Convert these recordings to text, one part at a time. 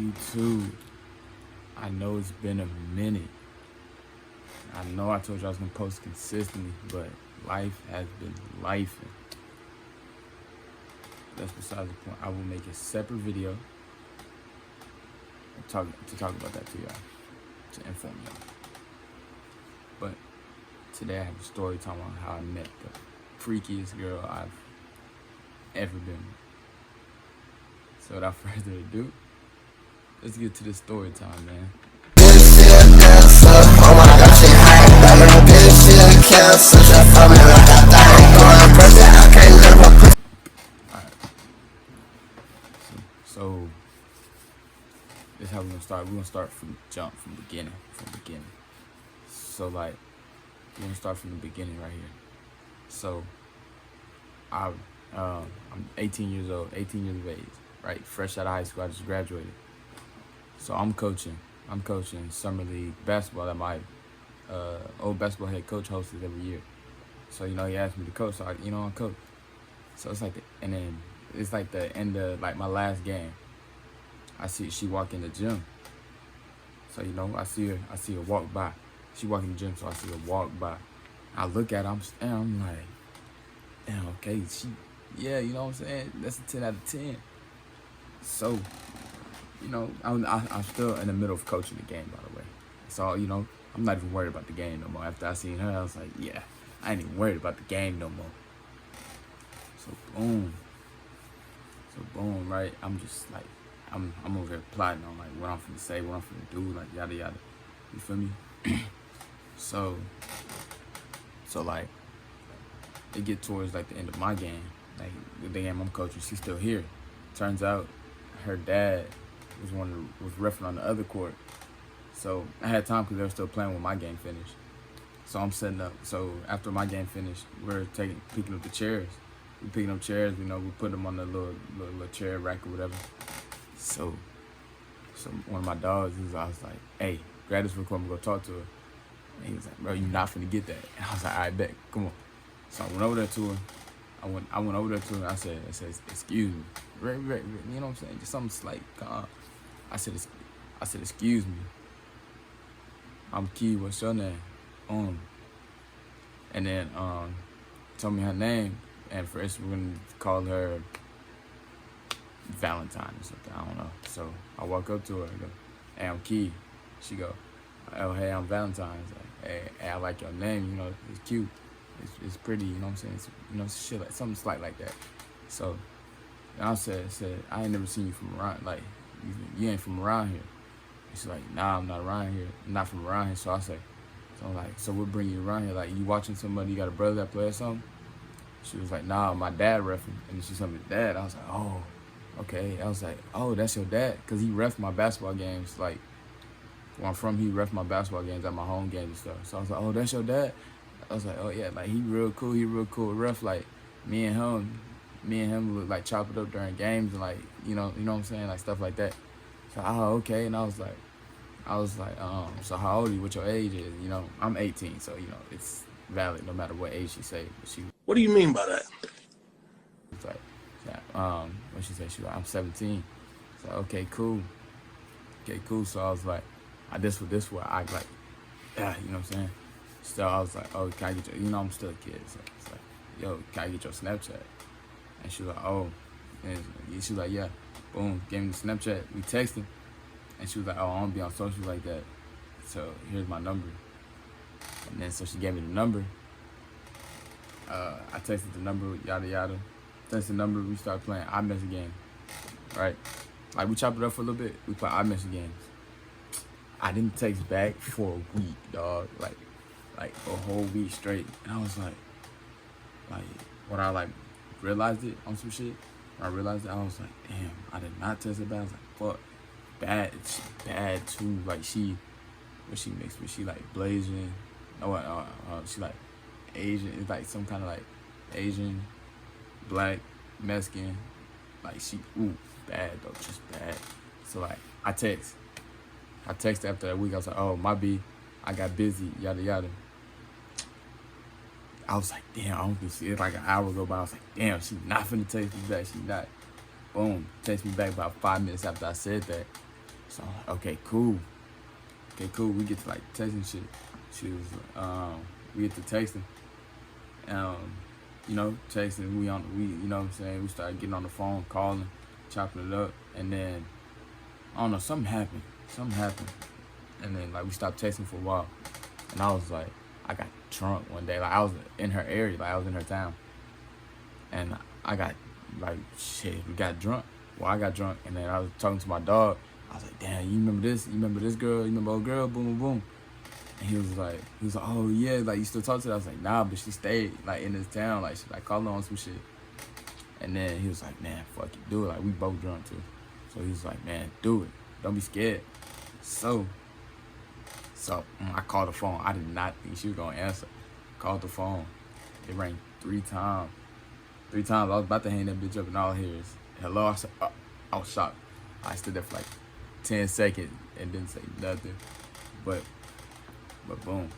YouTube. I know it's been a minute. I know I told you I was gonna post consistently, but life has been lifing. That's besides the point. I will make a separate video to talk about that to y'all, to inform y'all. But today I have a story talking about how I met the freakiest girl I've ever been with. So without further ado, let's get to the story time, man. Alright. So this is how we're gonna start. We're gonna start from the beginning. So like we're gonna start from the beginning right here. So I'm 18 years old, 18 years of age, right? Fresh out of high school, I just graduated. So I'm coaching summer league basketball that my old basketball head coach hosted every year. So he asked me to coach, so I coach. So it's like it's like the end of like my last game. I see she walk in the gym. So I see her walk by. She walk in the gym, so I see her walk by. I look at her, I'm like, damn, okay, yeah, you know what I'm saying? That's a 10 out of 10. So, I'm still in the middle of coaching the game, by the way. So, I'm not even worried about the game no more. After I seen her, I was like, yeah, I ain't even worried about the game no more. So boom, right? I'm just like, I'm over here plotting on like what I'm finna say, what I'm finna do, like yada yada. You feel me? So like, it get towards like the end of my game, like the game I'm coaching, she's still here. Turns out her dad was reffing on the other court. So I had time because they were still playing when my game finished. So I'm setting up. So after my game finished, we're picking up the chairs. We picking up chairs, we put them on the little chair rack or whatever. So one of my dogs, I was like, hey, grab this real quick, I'm gonna go talk to her. And he was like, bro, you not finna get that. And I was like, all right, bet, come on. So I went over there to her. I went over there to her. I said, excuse me. Right, you know what I'm saying? Just something slight. I said, excuse me. I'm Key. What's your name? And then told me her name. And first we're gonna call her Valentine or something. I don't know. So I walk up to her and go, hey, I'm Key. She go, oh, hey, I'm Valentine. Like, hey, I like your name. It's cute. It's pretty, you know what I'm saying? It's, shit like something slight like that. So I said, I ain't never seen you from around, like, you ain't from around here. And she's like, nah, I'm not around here. I'm not from around here. So I say, so what bring you around here? Like, you watching somebody, you got a brother that play or something? She was like, nah, my dad reffing. And then she told me dad. I was like, oh, okay. I was like, oh, that's your dad? Because he reffed my basketball games. Like, where I'm from, he reffed my basketball games at my home games and stuff. So I was like, oh, that's your dad? I was like, oh yeah, like he real cool. Ref, like me and him would like chop it up during games and like you know what I'm saying, like stuff like that. So okay, and I was like, so how old are you? What your age is? I'm 18, so it's valid no matter what age she say. But what do you mean by that? It's like, what she say? She like, I'm 17. So okay, cool. So I was like, this what I like, yeah, you know what I'm saying. So I was like, oh, can I get your, I'm still a kid. So it's like, yo, can I get your Snapchat? And she was like, oh. And she was like, yeah. Boom, gave me the Snapchat. We texted. And she was like, oh, I don't be on social like that. So here's my number. And then so she gave me the number. I texted the number, yada, yada. Texted the number, we started playing iMessage games. Right? Like, we chopped it up for a little bit. We play iMessage games. I didn't text back for a week, dog. Like a whole week straight. And I was like when I like realized it on some shit, when I realized it, I was like, damn, I did not text her back. I was like, fuck, bad. It's bad too. Like what she mixed with? She like Blasian. She like Asian. It's like some kind of like Asian, black, Mexican. Like she, bad though, just bad. So like I texted after that week. I was like, oh, my B, I got busy, yada yada. I was like, damn, I don't see it. Like an hour go by. I was like, damn, she not finna text me back. She not. Boom, text me back about 5 minutes after I said that. So I'm like, okay, cool. Okay, cool. We get to like texting shit. She was, we get to texting. You know, texting. We, you know what I'm saying? We started getting on the phone, calling, chopping it up, and then I don't know, something happened. And then like we stopped texting for a while, and I was like, I got drunk one day. Like I was in her area, like I was in her town, and I got like shit. We got drunk. Well, I got drunk, and then I was talking to my dog. I was like, damn, you remember this? You remember this girl? You remember old girl? Boom, boom, boom. And he was like, oh yeah, like you still talk to her? I was like, nah, but she stayed like in this town, like she like called her on some shit. And then he was like, man, fuck it, do it. Like we both drunk too. So he was like, man, do it. Don't be scared. So I called the phone. I did not think she was gonna answer. Called the phone. It rang 3 times. 3 times. I was about to hang that bitch up, and all I hear is hello. I said, oh. I was shocked. I stood there for like 10 seconds and didn't say nothing. But boom,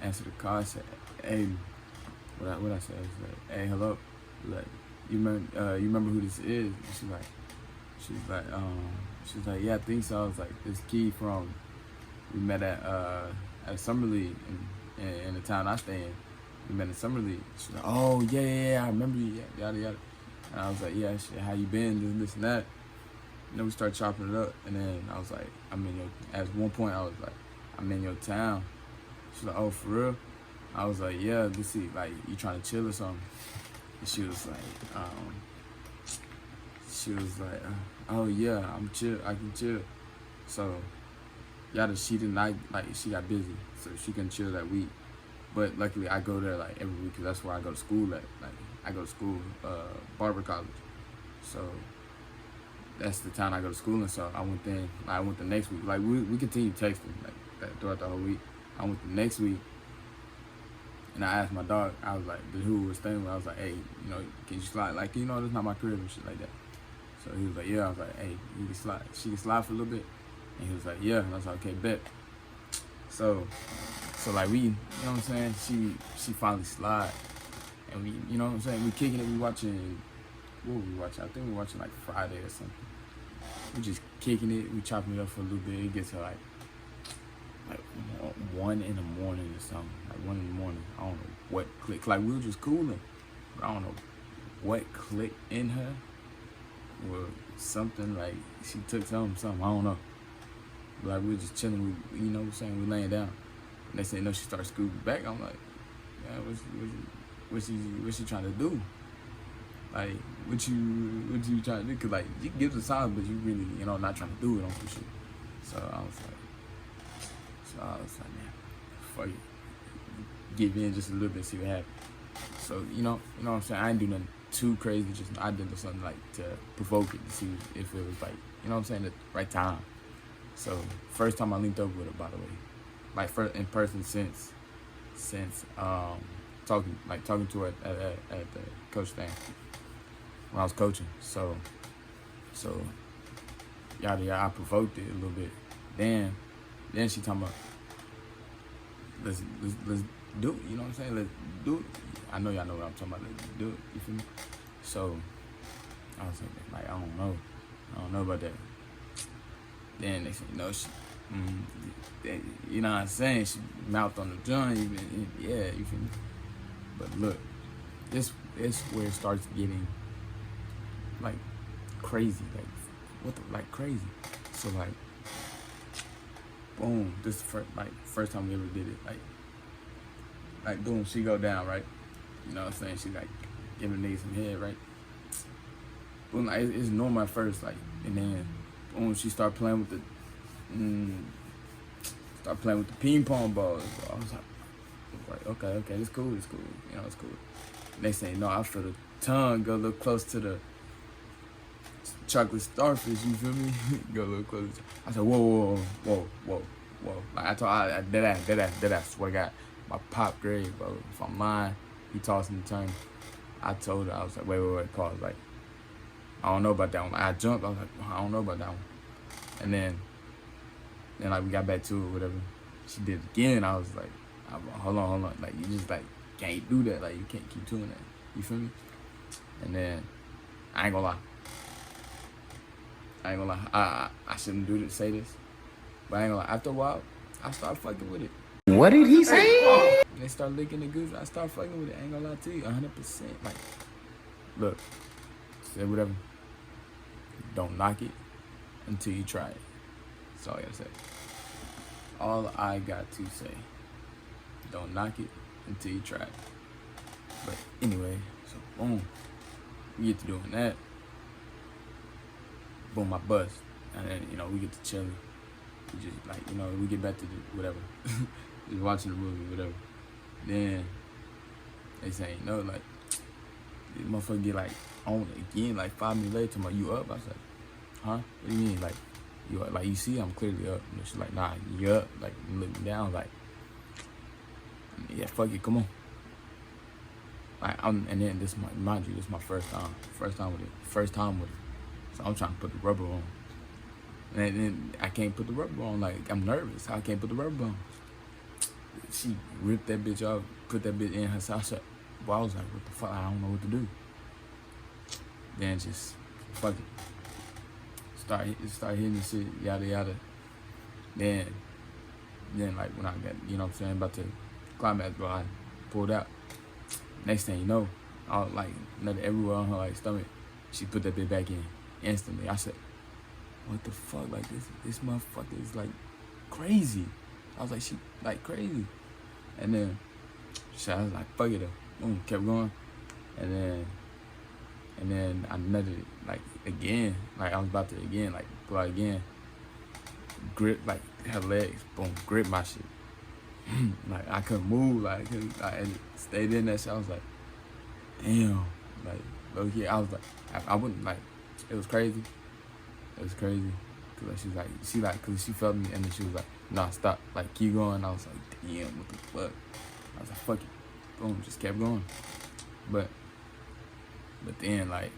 answered the call. I said, hey, what I said? I was like, hey, hello. Like, you remember who this is? And she's like, yeah, I think so. I was like, this Key from, we met at Summer League in the town I stay in. We met in Summer League. She's like, oh yeah, I remember you, yada yada. And I was like, yeah, shit, how you been? This and that. And then we started chopping it up, and then I was like, at one point I was like, I'm in your town. She's like, oh, for real? I was like, yeah, let's see, like, you trying to chill or something? And she was like, oh yeah, I'm chill, I can chill. So, she did not, like, she got busy, so she couldn't chill that week. But luckily I go there like every week, because that's where I go to school at. Like, I go to school, Barber College. So, that's the town I go to school in. So I went the next week. Like we continued texting like that throughout the whole week. I went the next week, and I asked my dog. I was like, who was staying with? I was like, hey, you know, can you slide? Like, you know, that's not my crib and shit like that. So he was like, yeah. I was like, hey, you can slide. She can slide for a little bit. And he was like, yeah. And I was like, okay, bet. So like we, you know what I'm saying? She finally slide, and we, you know what I'm saying? We kicking it. We watching. What were we watching? I think we were watching like Friday or something. We just kicking it. We chopping it up for a little bit. It gets to like 1 in the morning or something. Like 1 in the morning. I don't know what clicked. Like we were just cooling. But I don't know what clicked in her. Or something like she took something. I don't know. But like we were just chilling. We, you know what I'm saying? We laying down. And they say no. She started scooting back. I'm like, what's she trying to do? Like, what you trying to do? Cause like, you give the signs, but you really, you know, not trying to do it on some shit. So I was like, man, fuck it. Give in just a little bit, see what happens. So, you know what I'm saying? I didn't do nothing too crazy, just I did something like to provoke it, to see if it was like, you know what I'm saying, the right time. So, first time I linked up with her, by the way. Like, first in person since talking to her at the coach thing. When I was coaching, so yada, I provoked it a little bit. Then she talking about let's do it. You know what I'm saying? Let's do it. I know y'all know what I'm talking about. Let's do it. You feel me? So I was like, I don't know about that. Then they said, no, she, you know what I'm saying? She mouthed on the joint. Yeah, you feel me? But look, this is where it starts getting like crazy, like crazy. So like, boom, this is first time we ever did it. Like boom, she go down, right? You know what I'm saying? She like giving niggas some head, right? Boom, like it's normal at first, like, and then boom, she start playing with the ping pong balls. So I was like, okay, it's cool, you know, it's cool. They say no, I feel the tongue go a little close to the chocolate starfish, you feel me? Go a little closer. I said, whoa. Like I told, I dead ass, swear to God, my pop grade, bro. If I'm lying, he tossed and turned. I told her, I was like, wait, pause. Like, I don't know about that one. Like, I jumped, I was like, I don't know about that one. And then like we got back to it, whatever. She did it again. I was like, hold on. Like, you just like can't do that. Like, you can't keep doing that. You feel me? And then I ain't gonna lie. I ain't gonna lie. I shouldn't say this, but I ain't gonna lie. After a while, I start fucking with it. What did he say? They start licking the goose. I start fucking with it. I ain't gonna lie to you, 100%. Like, look, say whatever. Don't knock it until you try it. That's all I gotta say. All I got to say. Don't knock it until you try it. But anyway, so boom, we get to doing that. Boom, I bust, and then we get to chilling. We just like we get back to the whatever, just watching the movie, whatever. Then they say like this motherfucker get like on again like 5 minutes later. Talking about you up? I was like, huh? What do you mean? Like you up? Like you see I'm clearly up. And she's like, nah, you up? Like looking down, like yeah, fuck it, come on. Like and then this mind you, this is my first time with it. So I'm trying to put the rubber on. And then I can't put the rubber on. Like, I'm nervous. I can't put the rubber on. She ripped that bitch off, put that bitch in her sauce. Boy, I was like, what the fuck? I don't know what to do. Then just, fuck it. Start hitting the shit, yada, yada. Then like, when I got, what I'm saying, about to climax, bro, I pulled out. Next thing you know, I was like, nutted everywhere on her, like, stomach. She put that bitch back in instantly. I said, what the fuck? Like, this motherfucker is, like, crazy. I was like, she, like, crazy. And then, I was like, fuck it up. Boom, kept going. And then I nutted it, like, again. Like, I was about to, again, like, pull out again. Grip, like, her legs. Boom, grip my shit. Like, I couldn't move. Like, I stayed in that shit. I was like, damn. Like, low key, I was like, I wouldn't, like, it was crazy. It was crazy. Cause like, cause she felt me, and then she was like, nah, stop. Like, keep going. I was like, damn, what the fuck? I was like, fuck it. Boom, just kept going. But then, like,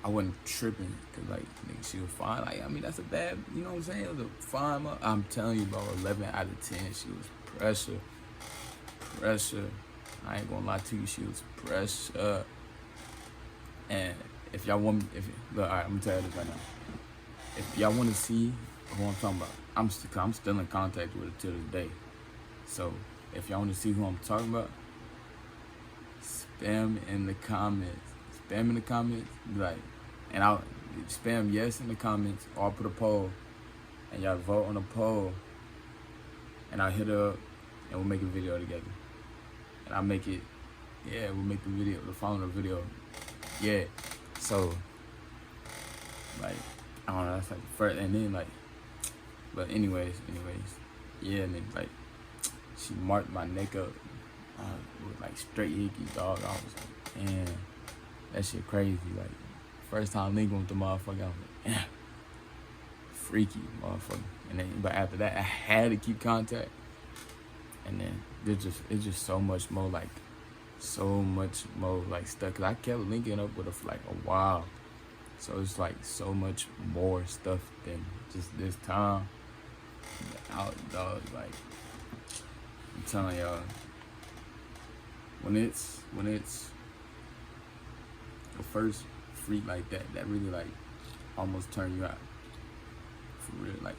I wasn't tripping, cause like, nigga, she was fine. Like, I mean, that's a bad, you know what I'm saying? It was a fine, I'm telling you, bro, 11 out of 10, she was pressure. I ain't gonna lie to you, she was pressure. And if y'all want me, look, all right, I'm gonna tell you this right now. If y'all want to see who I'm talking about, I'm still in contact with her to this day. So if y'all want to see who I'm talking about, spam in the comments. Be like, and I'll spam yes in the comments, or I'll put a poll, and y'all vote on the poll, and I'll hit her up, and we'll make a video together. And I'll make it, yeah, we'll make the following video. Yeah. So, like, I don't know, that's like the first, and then like, but anyways, yeah, and then like, she marked my neck up with like straight hickeys, dog. I was like, man, that shit crazy. Like, first time linking with the motherfucker, I was like, yeah, freaky motherfucker. And then, but after that, I had to keep contact. And then it's just so much more like stuff. Cause I kept linking up with her for like a while. So it's like so much more stuff than just this time. Out, dog, like, I'm telling y'all, when it's the first freak like that really like almost turn you out. For real, like,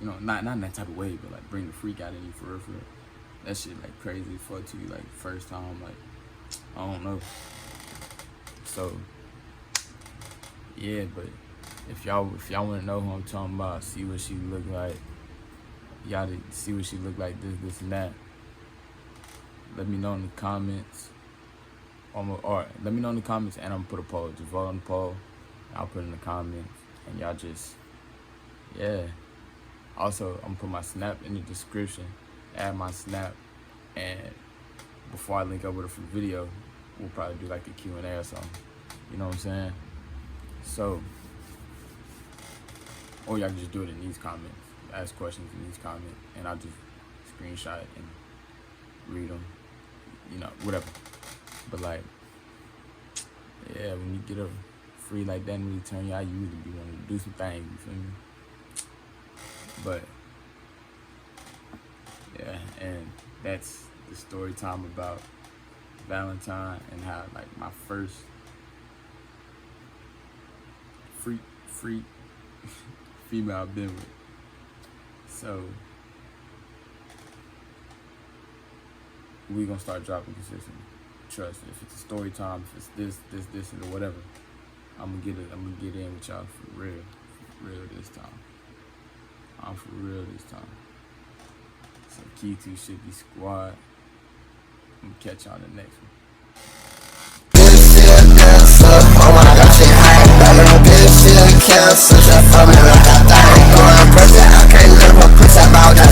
not in that type of way, but like bring the freak out in you for real. That shit like crazy for to you, like first time, like, I don't know. So yeah, but if y'all want to know who I'm talking about, see what she look like, y'all see what she look like, this and that, let me know in the comments. Or let me know in the comments, and I'm gonna put a poll. Just vote on the poll. I'll put it in the comments, and y'all just, yeah. Also, I'm gonna put my Snap in the description. Add my Snap, and before I link up with her for the video, we'll probably do like a Q&A or something. You know what I'm saying? So, or y'all can just do it in these comments. Ask questions in these comments, and I'll just screenshot it and read them. Whatever. But like, yeah, when you get a free like that and really turn you out, you really be wanting to do some things, you feel me? But yeah, and that's the story time about Valentine, and how like my first freak freak female I've been with. So we gonna start dropping consistently. Trust. If it's a story time, if it's this, or whatever, I'm gonna get in with y'all for real this time. I'm for real this time. So Key 2 Shitty Squad. I'm gonna catch y'all in the next one. Oh my God, she hot, better bitch, she a cancer, just for me like a thing. Going crazy, I can't live a pussy about that.